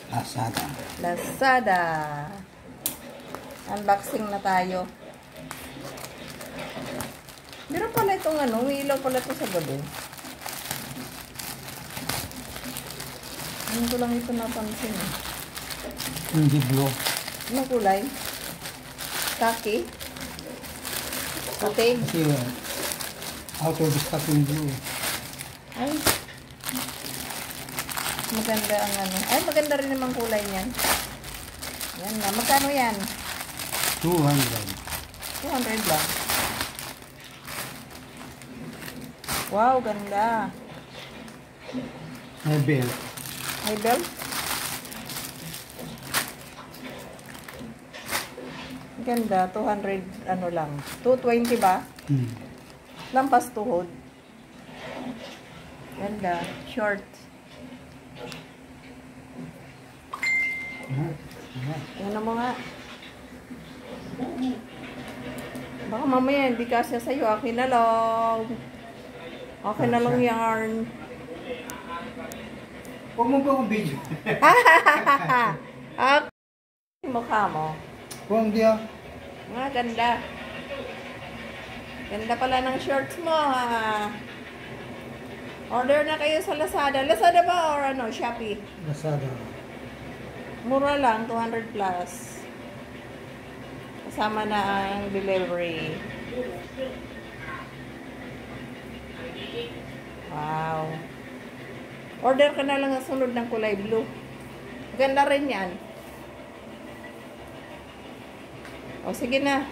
Lazada. Lazada. Unboxing na tayo. Meron pala itong ano, ilaw pala ito sa gabi. Ano ko lang ito napansin eh. Hindi blue. Anong kulay? Kaki? Okay. Kasi out of stock yung blue. Ay. Maganda ang ano. Ay, maganda rin naman kulay niyan. Yan na. Magkano yan? 200. 200 lang. Wow, ganda. May belt. May belt? Ganda. 200 ano lang. 220 ba? Lampas tuhod. Ganda. Short. Tingnan mo nga. Baka mamaya hindi kasi sa'yo. Akin na lang. Akin na lang yarn. Huwag mo ba akong video? Okay. Mukha mo. Huwag di ah. Nga, ganda. Ganda pala ng shorts mo, ha? Order na kayo sa Lazada. Lazada ba or ano, Shopee? Lazada. Mura lang, 200 plus. Kasama na ang delivery. Wow. Order ka na lang ang sunod ng kulay blue. Ganda rin yan. O, sige na.